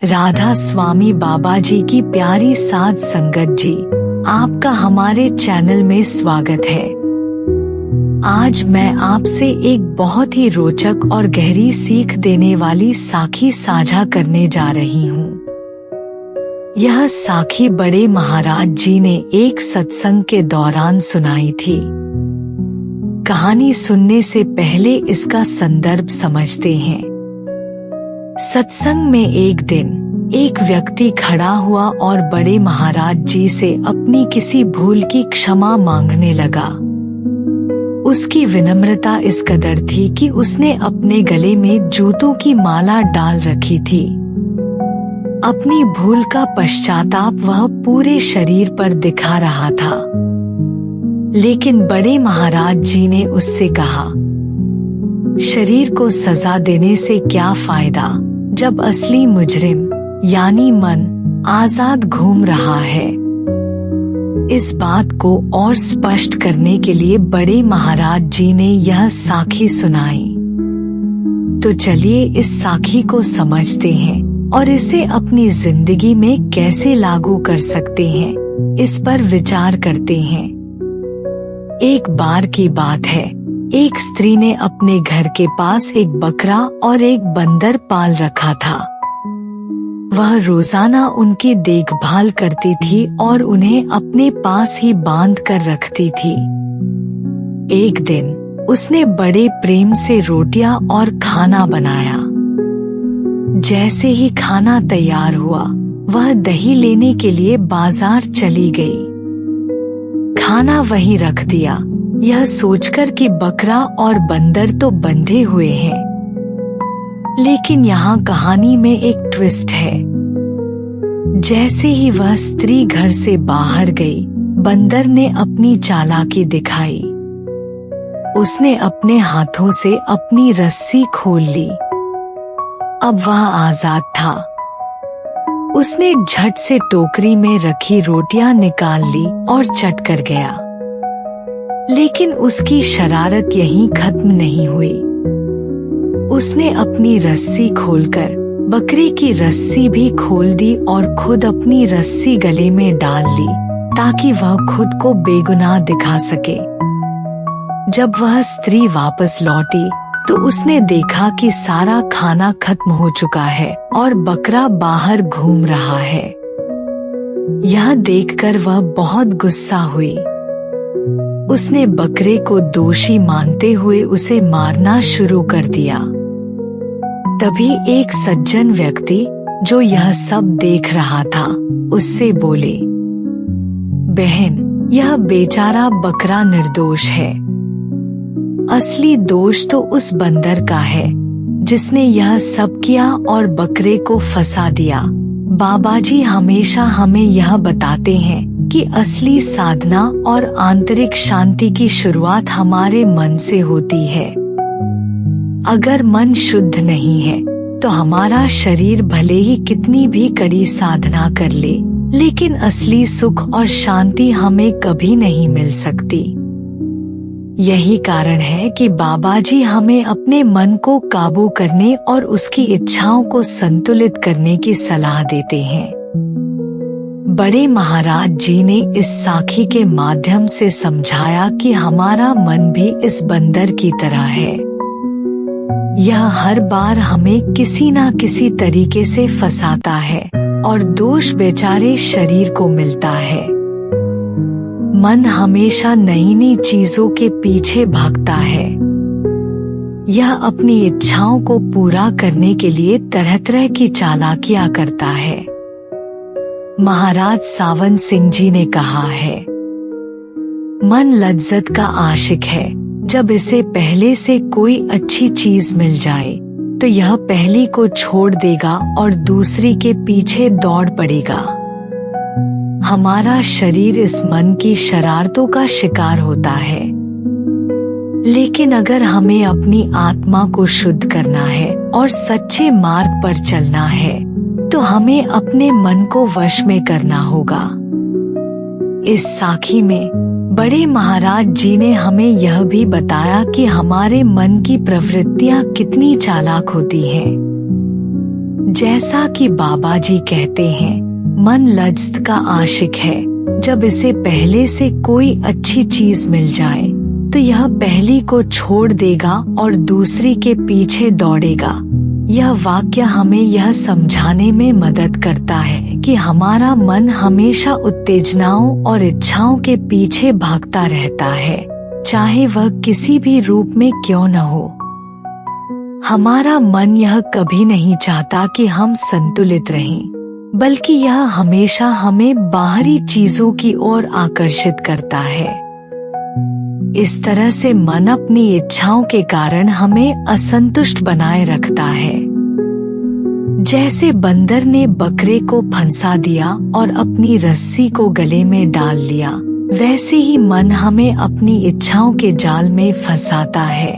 राधा स्वामी बाबा जी की प्यारी साध संगत जी, आपका हमारे चैनल में स्वागत है। आज मैं आपसे एक बहुत ही रोचक और गहरी सीख देने वाली साखी साझा करने जा रही हूँ। यह साखी बड़े महाराज जी ने एक सत्संग के दौरान सुनाई थी। कहानी सुनने से पहले इसका संदर्भ समझते हैं। सत्संग में एक दिन एक व्यक्ति खड़ा हुआ और बड़े महाराज जी से अपनी किसी भूल की क्षमा मांगने लगा। उसकी विनम्रता इस कदर थी कि उसने अपने गले में जूतों की माला डाल रखी थी। अपनी भूल का पश्चाताप वह पूरे शरीर पर दिखा रहा था। लेकिन बड़े महाराज जी ने उससे कहा, शरीर को सजा देने से क्या फायदा, जब असली मुजरिम यानी मन आजाद घूम रहा है। इस बात को और स्पष्ट करने के लिए बड़े महाराज जी ने यह साखी सुनाई। तो चलिए इस साखी को समझते हैं और इसे अपनी जिंदगी में कैसे लागू कर सकते हैं, इस पर विचार करते हैं। एक बार की बात है, एक स्त्री ने अपने घर के पास एक बकरा और एक बंदर पाल रखा था। वह रोजाना उनकी देखभाल करती थी और उन्हें अपने पास ही बांध कर रखती थी। एक दिन उसने बड़े प्रेम से रोटियां और खाना बनाया। जैसे ही खाना तैयार हुआ, वह दही लेने के लिए बाजार चली गई। खाना वहीं रख दिया, यह सोचकर कि बकरा और बंदर तो बंधे हुए हैं। लेकिन यहाँ कहानी में एक ट्विस्ट है। जैसे ही वह स्त्री घर से बाहर गई, बंदर ने अपनी चालाकी दिखाई। उसने अपने हाथों से अपनी रस्सी खोल ली। अब वह आजाद था। उसने झट से टोकरी में रखी रोटियां निकाल ली और चट कर गया। लेकिन उसकी शरारत यहीं खत्म नहीं हुई। उसने अपनी रस्सी खोलकर बकरी की रस्सी भी खोल दी और खुद अपनी रस्सी गले में डाल ली, ताकि वह खुद को बेगुनाह दिखा सके। जब वह स्त्री वापस लौटी तो उसने देखा कि सारा खाना खत्म हो चुका है और बकरा बाहर घूम रहा है। यह देखकर वह बहुत गुस्सा हुई। उसने बकरे को दोषी मानते हुए उसे मारना शुरू कर दिया। तभी एक सज्जन व्यक्ति, जो यह सब देख रहा था, उससे बोले, बहन, यह बेचारा बकरा निर्दोष है। असली दोष तो उस बंदर का है, जिसने यह सब किया और बकरे को फंसा दिया। बाबाजी हमेशा हमें यह बताते हैं कि असली साधना और आंतरिक शांति की शुरुआत हमारे मन से होती है। अगर मन शुद्ध नहीं है तो हमारा शरीर भले ही कितनी भी कड़ी साधना कर ले, लेकिन असली सुख और शांति हमें कभी नहीं मिल सकती। यही कारण है कि बाबाजी हमें अपने मन को काबू करने और उसकी इच्छाओं को संतुलित करने की सलाह देते हैं। बड़े महाराज जी ने इस साखी के माध्यम से समझाया कि हमारा मन भी इस बंदर की तरह है। यह हर बार हमें किसी ना किसी तरीके से फंसाता है और दोष बेचारे शरीर को मिलता है। मन हमेशा नई नई चीजों के पीछे भागता है। यह अपनी इच्छाओं को पूरा करने के लिए तरह तरह की चालाकियां करता है। महाराज सावन सिंह जी ने कहा है, मन लज्जत का आशिक है। जब इसे पहले से कोई अच्छी चीज मिल जाए तो यह पहली को छोड़ देगा और दूसरी के पीछे दौड़ पड़ेगा। हमारा शरीर इस मन की शरारतों का शिकार होता है। लेकिन अगर हमें अपनी आत्मा को शुद्ध करना है और सच्चे मार्ग पर चलना है, तो हमें अपने मन को वश में करना होगा। इस साखी में बड़े महाराज जी ने हमें यह भी बताया कि हमारे मन की प्रवृत्तियां कितनी चालाक होती हैं। जैसा कि बाबा जी कहते हैं, मन लज्जत का आशिक है। जब इसे पहले से कोई अच्छी चीज मिल जाए तो यह पहली को छोड़ देगा और दूसरी के पीछे दौड़ेगा। यह वाक्य हमें यह समझाने में मदद करता है कि हमारा मन हमेशा उत्तेजनाओं और इच्छाओं के पीछे भागता रहता है, चाहे वह किसी भी रूप में क्यों न हो। हमारा मन यह कभी नहीं चाहता कि हम संतुलित रहें, बल्कि यह हमेशा हमें बाहरी चीजों की ओर आकर्षित करता है। इस तरह से मन अपनी इच्छाओं के कारण हमें असंतुष्ट बनाए रखता है। जैसे बंदर ने बकरे को फंसा दिया और अपनी रस्सी को गले में डाल लिया, वैसे ही मन हमें अपनी इच्छाओं के जाल में फंसाता है।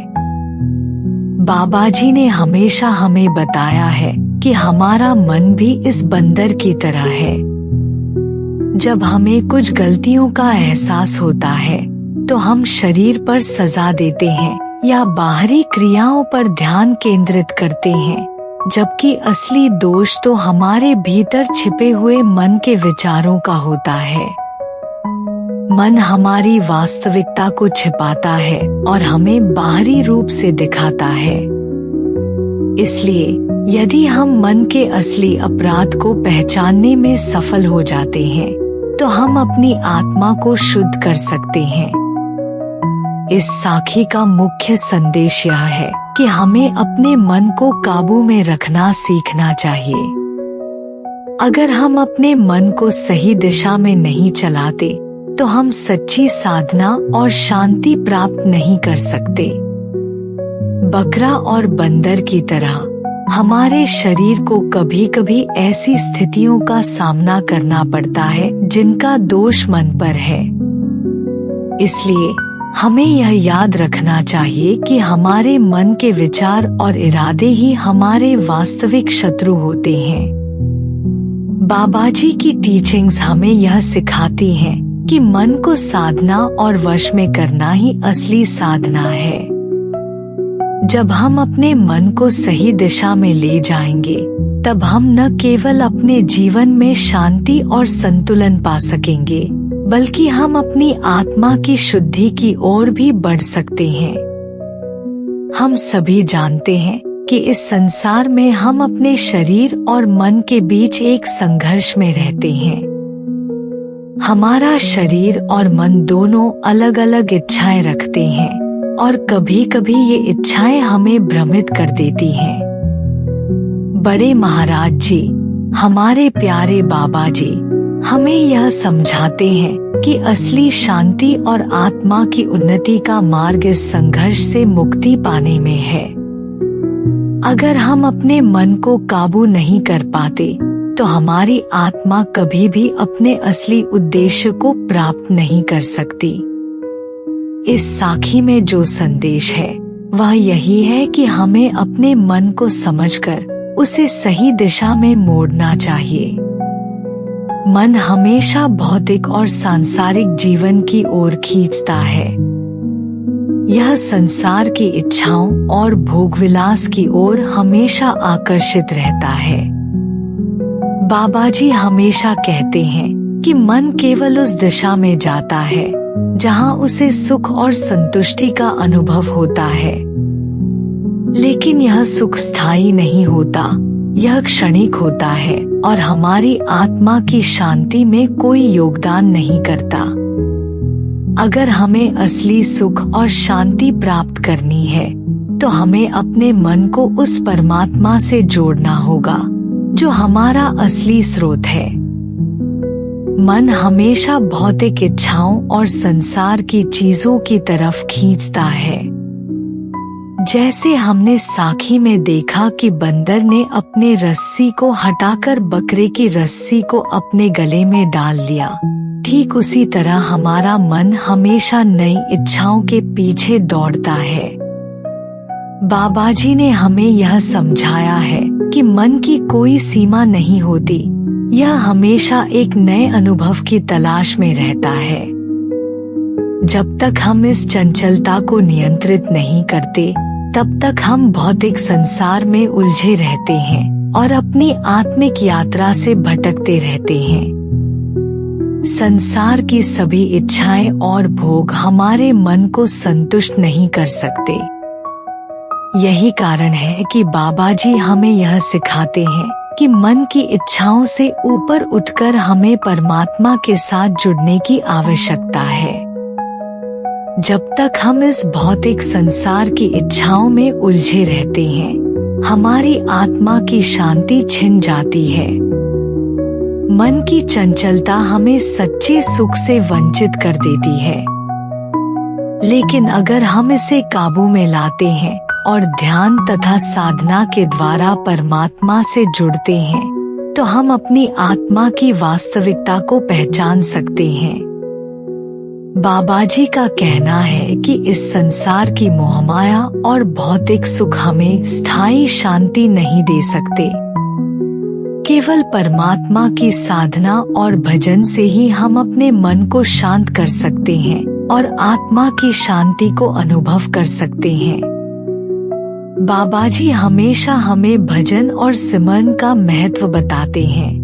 बाबा जी ने हमेशा हमें बताया है कि हमारा मन भी इस बंदर की तरह है। जब हमें कुछ गलतियों का एहसास होता है तो हम शरीर पर सजा देते हैं या बाहरी क्रियाओं पर ध्यान केंद्रित करते हैं, जबकि असली दोष तो हमारे भीतर छिपे हुए मन के विचारों का होता है। मन हमारी वास्तविकता को छिपाता है और हमें बाहरी रूप से दिखाता है। इसलिए यदि हम मन के असली अपराध को पहचानने में सफल हो जाते हैं तो हम अपनी आत्मा को शुद्ध कर सकते हैं। इस साखी का मुख्य संदेश यह है कि हमें अपने मन को काबू में रखना सीखना चाहिए। अगर हम अपने मन को सही दिशा में नहीं चलाते तो हम सच्ची साधना और शांति प्राप्त नहीं कर सकते। बकरा और बंदर की तरह हमारे शरीर को कभी कभी ऐसी स्थितियों का सामना करना पड़ता है जिनका दोष मन पर है। इसलिए हमें यह याद रखना चाहिए कि हमारे मन के विचार और इरादे ही हमारे वास्तविक शत्रु होते हैं। बाबा जी की टीचिंग्स हमें यह सिखाती हैं कि मन को साधना और वश में करना ही असली साधना है। जब हम अपने मन को सही दिशा में ले जाएंगे, तब हम न केवल अपने जीवन में शांति और संतुलन पा सकेंगे, बल्कि हम अपनी आत्मा की शुद्धि की ओर भी बढ़ सकते हैं। हम सभी जानते हैं कि इस संसार में हम अपने शरीर और मन के बीच एक संघर्ष में रहते हैं। हमारा शरीर और मन दोनों अलग अलग इच्छाएं रखते हैं और कभी कभी ये इच्छाएं हमें भ्रमित कर देती हैं। बड़े महाराज जी, हमारे प्यारे बाबा जी हमें यह समझाते हैं कि असली शांति और आत्मा की उन्नति का मार्ग इस संघर्ष से मुक्ति पाने में है। अगर हम अपने मन को काबू नहीं कर पाते तो हमारी आत्मा कभी भी अपने असली उद्देश्य को प्राप्त नहीं कर सकती। इस साखी में जो संदेश है वह यही है कि हमें अपने मन को समझकर उसे सही दिशा में मोड़ना चाहिए। मन हमेशा भौतिक और सांसारिक जीवन की ओर खींचता है। यह संसार की इच्छाओं और भोगविलास की ओर हमेशा आकर्षित रहता है। बाबा जी हमेशा कहते हैं कि मन केवल उस दिशा में जाता है जहां उसे सुख और संतुष्टि का अनुभव होता है, लेकिन यह सुख स्थायी नहीं होता, यह क्षणिक होता है और हमारी आत्मा की शांति में कोई योगदान नहीं करता। अगर हमें असली सुख और शांति प्राप्त करनी है तो हमें अपने मन को उस परमात्मा से जोड़ना होगा जो हमारा असली स्रोत है। मन हमेशा भौतिक इच्छाओं और संसार की चीजों की तरफ खींचता है। जैसे हमने साखी में देखा कि बंदर ने अपने रस्सी को हटाकर बकरे की रस्सी को अपने गले में डाल लिया, ठीक उसी तरह हमारा मन हमेशा नई इच्छाओं के पीछे दौड़ता है। बाबा जी ने हमें यह समझाया है कि मन की कोई सीमा नहीं होती, यह हमेशा एक नए अनुभव की तलाश में रहता है। जब तक हम इस चंचलता को नियंत्रित नहीं करते, तब तक हम भौतिक संसार में उलझे रहते हैं और अपनी आत्मिक यात्रा से भटकते रहते हैं। संसार की सभी इच्छाएं और भोग हमारे मन को संतुष्ट नहीं कर सकते। यही कारण है कि बाबा जी हमें यह सिखाते हैं कि मन की इच्छाओं से ऊपर उठकर हमें परमात्मा के साथ जुड़ने की आवश्यकता है। जब तक हम इस भौतिक संसार की इच्छाओं में उलझे रहते हैं, हमारी आत्मा की शांति छिन जाती है। मन की चंचलता हमें सच्चे सुख से वंचित कर देती है। लेकिन अगर हम इसे काबू में लाते हैं और ध्यान तथा साधना के द्वारा परमात्मा से जुड़ते हैं, तो हम अपनी आत्मा की वास्तविकता को पहचान सकते हैं। बाबा जी का कहना है कि इस संसार की मोहमाया और भौतिक सुख हमें स्थायी शांति नहीं दे सकते। केवल परमात्मा की साधना और भजन से ही हम अपने मन को शांत कर सकते हैं और आत्मा की शांति को अनुभव कर सकते हैं। बाबा जी हमेशा हमें भजन और सिमरन का महत्व बताते हैं।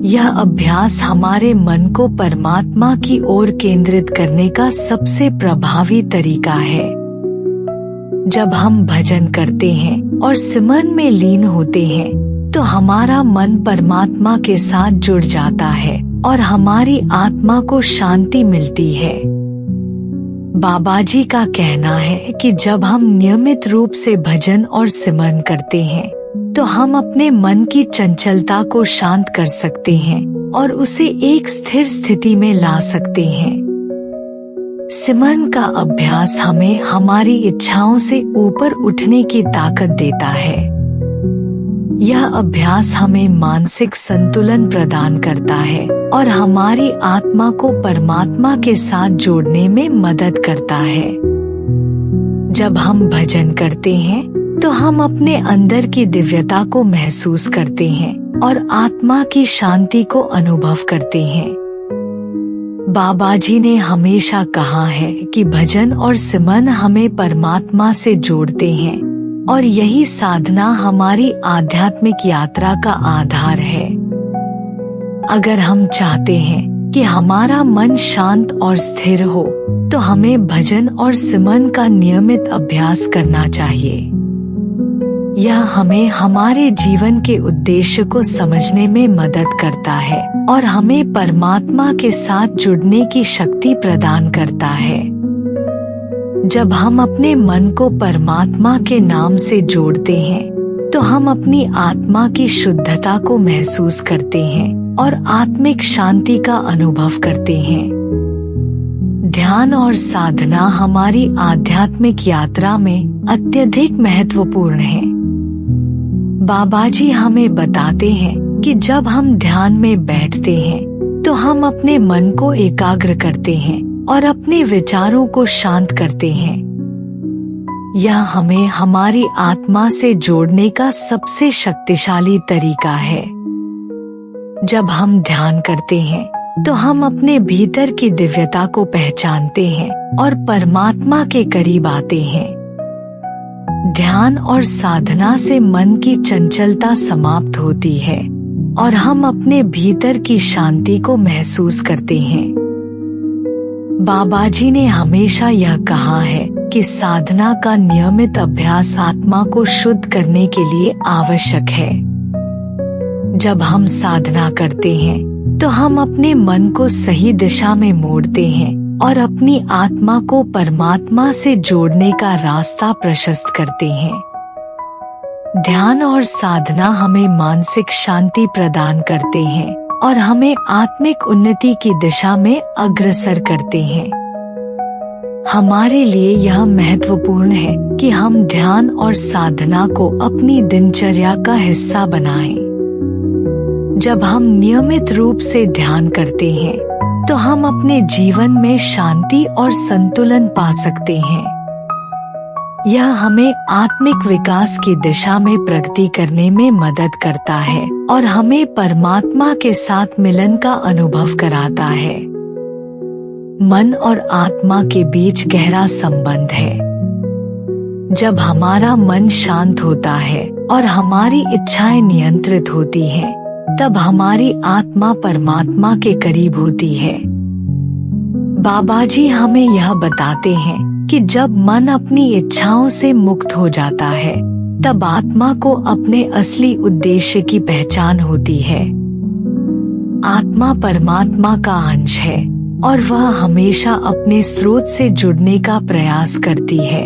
यह अभ्यास हमारे मन को परमात्मा की ओर केंद्रित करने का सबसे प्रभावी तरीका है। जब हम भजन करते हैं और सिमरन में लीन होते हैं, तो हमारा मन परमात्मा के साथ जुड़ जाता है और हमारी आत्मा को शांति मिलती है। बाबा जी का कहना है कि जब हम नियमित रूप से भजन और सिमरन करते हैं, तो हम अपने मन की चंचलता को शांत कर सकते हैं और उसे एक स्थिर स्थिति में ला सकते हैं। सिमरन का अभ्यास हमें हमारी इच्छाओं से ऊपर उठने की ताकत देता है। यह अभ्यास हमें मानसिक संतुलन प्रदान करता है और हमारी आत्मा को परमात्मा के साथ जोड़ने में मदद करता है। जब हम भजन करते हैं, तो हम अपने अंदर की दिव्यता को महसूस करते हैं और आत्मा की शांति को अनुभव करते हैं। बाबा जी ने हमेशा कहा है कि भजन और सिमरन हमें परमात्मा से जोड़ते हैं और यही साधना हमारी आध्यात्मिक यात्रा का आधार है। अगर हम चाहते हैं कि हमारा मन शांत और स्थिर हो, तो हमें भजन और सिमरन का नियमित अभ्यास करना चाहिए। यह हमें हमारे जीवन के उद्देश्य को समझने में मदद करता है और हमें परमात्मा के साथ जुड़ने की शक्ति प्रदान करता है। जब हम अपने मन को परमात्मा के नाम से जोड़ते हैं, तो हम अपनी आत्मा की शुद्धता को महसूस करते हैं और आत्मिक शांति का अनुभव करते हैं। ध्यान और साधना हमारी आध्यात्मिक यात्रा में अत्यधिक महत्वपूर्ण है। बाबा जी हमें बताते हैं कि जब हम ध्यान में बैठते हैं, तो हम अपने मन को एकाग्र करते हैं और अपने विचारों को शांत करते हैं। यह हमें हमारी आत्मा से जोड़ने का सबसे शक्तिशाली तरीका है। जब हम ध्यान करते हैं, तो हम अपने भीतर की दिव्यता को पहचानते हैं और परमात्मा के करीब आते हैं। ध्यान और साधना से मन की चंचलता समाप्त होती है और हम अपने भीतर की शांति को महसूस करते हैं। बाबा जी ने हमेशा यह कहा है कि साधना का नियमित अभ्यास आत्मा को शुद्ध करने के लिए आवश्यक है। जब हम साधना करते हैं, तो हम अपने मन को सही दिशा में मोड़ते हैं और अपनी आत्मा को परमात्मा से जोड़ने का रास्ता प्रशस्त करते हैं। ध्यान और साधना हमें मानसिक शांति प्रदान करते हैं और हमें आत्मिक उन्नति की दिशा में अग्रसर करते हैं। हमारे लिए यह महत्वपूर्ण है कि हम ध्यान और साधना को अपनी दिनचर्या का हिस्सा बनाएं। जब हम नियमित रूप से ध्यान करते हैं, तो हम अपने जीवन में शांति और संतुलन पा सकते हैं। यह हमें आत्मिक विकास की दिशा में प्रगति करने में मदद करता है और हमें परमात्मा के साथ मिलन का अनुभव कराता है। मन और आत्मा के बीच गहरा संबंध है। जब हमारा मन शांत होता है और हमारी इच्छाएं नियंत्रित होती हैं, तब हमारी आत्मा परमात्मा के करीब होती है। बाबा जी हमें यह बताते हैं कि जब मन अपनी इच्छाओं से मुक्त हो जाता है, तब आत्मा को अपने असली उद्देश्य की पहचान होती है। आत्मा परमात्मा का अंश है और वह हमेशा अपने स्रोत से जुड़ने का प्रयास करती है।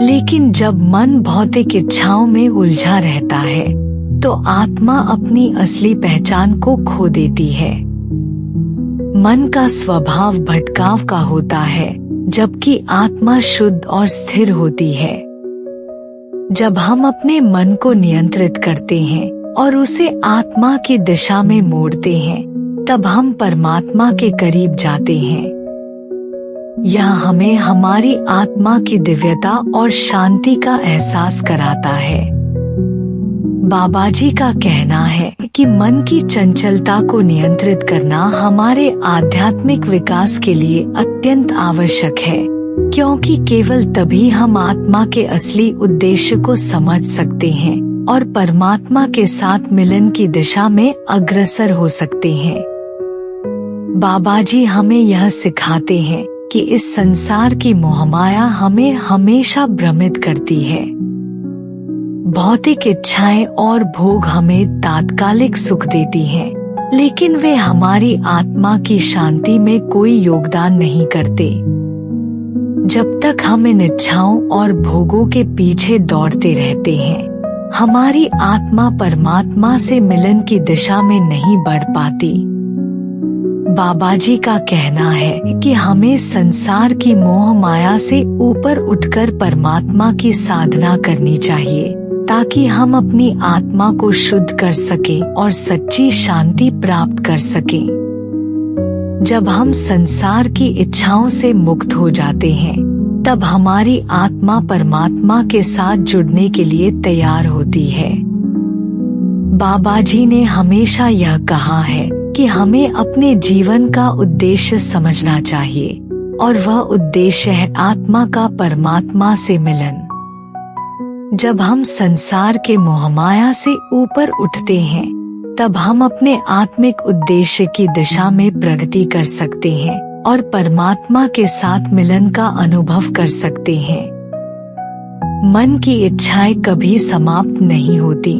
लेकिन जब मन भौतिक इच्छाओं में उलझा रहता है, तो आत्मा अपनी असली पहचान को खो देती है। मन का स्वभाव भटकाव का होता है, जबकि आत्मा शुद्ध और स्थिर होती है। जब हम अपने मन को नियंत्रित करते हैं और उसे आत्मा की दिशा में मोड़ते हैं, तब हम परमात्मा के करीब जाते हैं। यह हमें हमारी आत्मा की दिव्यता और शांति का एहसास कराता है। बाबा जी का कहना है कि मन की चंचलता को नियंत्रित करना हमारे आध्यात्मिक विकास के लिए अत्यंत आवश्यक है, क्योंकि केवल तभी हम आत्मा के असली उद्देश्य को समझ सकते हैं और परमात्मा के साथ मिलन की दिशा में अग्रसर हो सकते हैं। बाबा जी हमें यह सिखाते हैं कि इस संसार की मोहमाया हमें हमेशा भ्रमित करती है। भौतिक इच्छाएं और भोग हमें तात्कालिक सुख देती हैं, लेकिन वे हमारी आत्मा की शांति में कोई योगदान नहीं करते। जब तक हम इन इच्छाओं और भोगों के पीछे दौड़ते रहते हैं, हमारी आत्मा परमात्मा से मिलन की दिशा में नहीं बढ़ पाती। बाबा जी का कहना है कि हमें संसार की मोह माया से ऊपर उठकर परमात्मा की साधना करनी चाहिए, ताकि हम अपनी आत्मा को शुद्ध कर सकें और सच्ची शांति प्राप्त कर सकें। जब हम संसार की इच्छाओं से मुक्त हो जाते हैं, तब हमारी आत्मा परमात्मा के साथ जुड़ने के लिए तैयार होती है। बाबा जी ने हमेशा यह कहा है कि हमें अपने जीवन का उद्देश्य समझना चाहिए, और वह उद्देश्य है आत्मा का परमात्मा से मिलन। जब हम संसार के मोहमाया से ऊपर उठते हैं, तब हम अपने आत्मिक उद्देश्य की दिशा में प्रगति कर सकते हैं और परमात्मा के साथ मिलन का अनुभव कर सकते हैं। मन की इच्छाएं कभी समाप्त नहीं होती।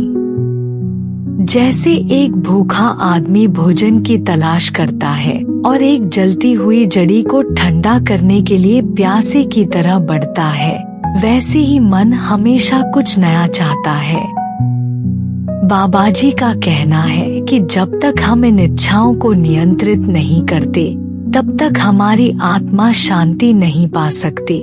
जैसे एक भूखा आदमी भोजन की तलाश करता है और एक जलती हुई जड़ी को ठंडा करने के लिए प्यासे की तरह बढ़ता है, वैसे ही मन हमेशा कुछ नया चाहता है। बाबा जी का कहना है कि जब तक हम इन इच्छाओं को नियंत्रित नहीं करते, तब तक हमारी आत्मा शांति नहीं पा सकती।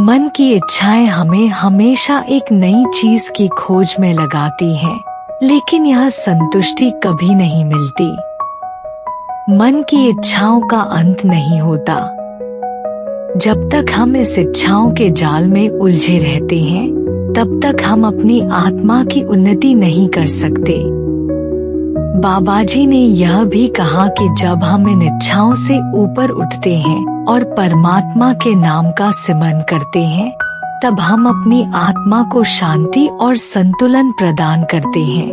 मन की इच्छाएं हमें हमेशा एक नई चीज की खोज में लगाती हैं, लेकिन यह संतुष्टि कभी नहीं मिलती। मन की इच्छाओं का अंत नहीं होता। जब तक हम इस इच्छाओं के जाल में उलझे रहते हैं, तब तक हम अपनी आत्मा की उन्नति नहीं कर सकते। बाबा जी ने यह भी कहा कि जब हम इन इच्छाओं से ऊपर उठते हैं और परमात्मा के नाम का सिमरन करते हैं, तब हम अपनी आत्मा को शांति और संतुलन प्रदान करते हैं।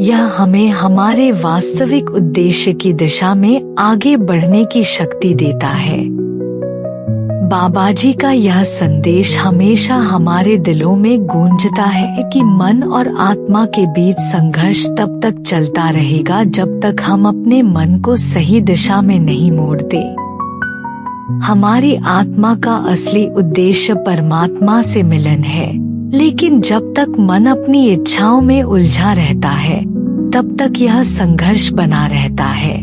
यह हमें हमारे वास्तविक उद्देश्य की दिशा में आगे बढ़ने की शक्ति देता है। बाबा जी का यह संदेश हमेशा हमारे दिलों में गूंजता है कि मन और आत्मा के बीच संघर्ष तब तक चलता रहेगा जब तक हम अपने मन को सही दिशा में नहीं मोड़ते। हमारी आत्मा का असली उद्देश्य परमात्मा से मिलन है, लेकिन जब तक मन अपनी इच्छाओं में उलझा रहता है, तब तक यह संघर्ष बना रहता है।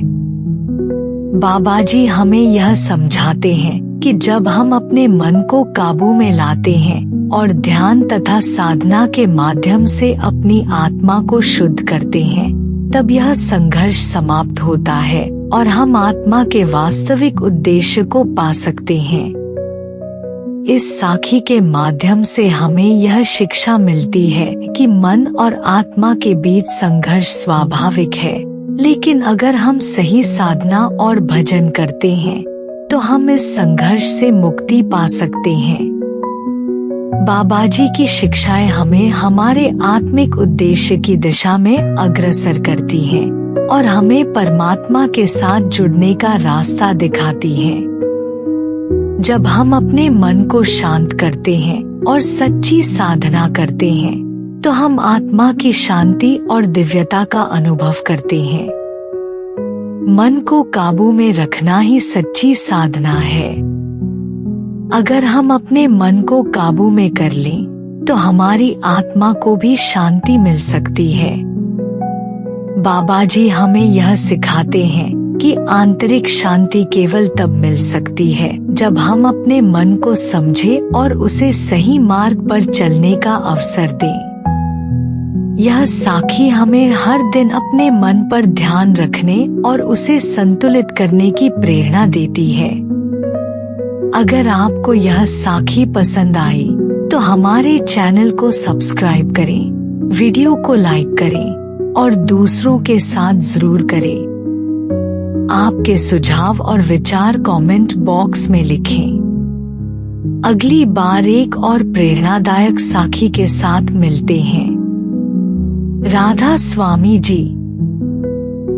बाबा जी हमें यह समझाते हैं कि जब हम अपने मन को काबू में लाते हैं और ध्यान तथा साधना के माध्यम से अपनी आत्मा को शुद्ध करते हैं, तब यह संघर्ष समाप्त होता है और हम आत्मा के वास्तविक उद्देश्य को पा सकते हैं। इस साखी के माध्यम से हमें यह शिक्षा मिलती है कि मन और आत्मा के बीच संघर्ष स्वाभाविक है, लेकिन अगर हम सही साधना और भजन करते हैं, तो हम इस संघर्ष से मुक्ति पा सकते हैं। बाबा जी की शिक्षाएं हमें हमारे आत्मिक उद्देश्य की दिशा में अग्रसर करती हैं और हमें परमात्मा के साथ जुड़ने का रास्ता दिखाती हैं। जब हम अपने मन को शांत करते हैं और सच्ची साधना करते हैं, तो हम आत्मा की शांति और दिव्यता का अनुभव करते हैं। मन को काबू में रखना ही सच्ची साधना है। अगर हम अपने मन को काबू में कर लें, तो हमारी आत्मा को भी शांति मिल सकती है। बाबा जी हमें यह सिखाते हैं कि आंतरिक शांति केवल तब मिल सकती है जब हम अपने मन को समझें और उसे सही मार्ग पर चलने का अवसर दें। यह साखी हमें हर दिन अपने मन पर ध्यान रखने और उसे संतुलित करने की प्रेरणा देती है। अगर आपको यह साखी पसंद आई तो हमारे चैनल को सब्सक्राइब करें, वीडियो को लाइक करें और दूसरों के साथ जरूर करें। आपके सुझाव और विचार कमेंट बॉक्स में लिखें। अगली बार एक और प्रेरणादायक साखी के साथ मिलते हैं। राधा स्वामी जी।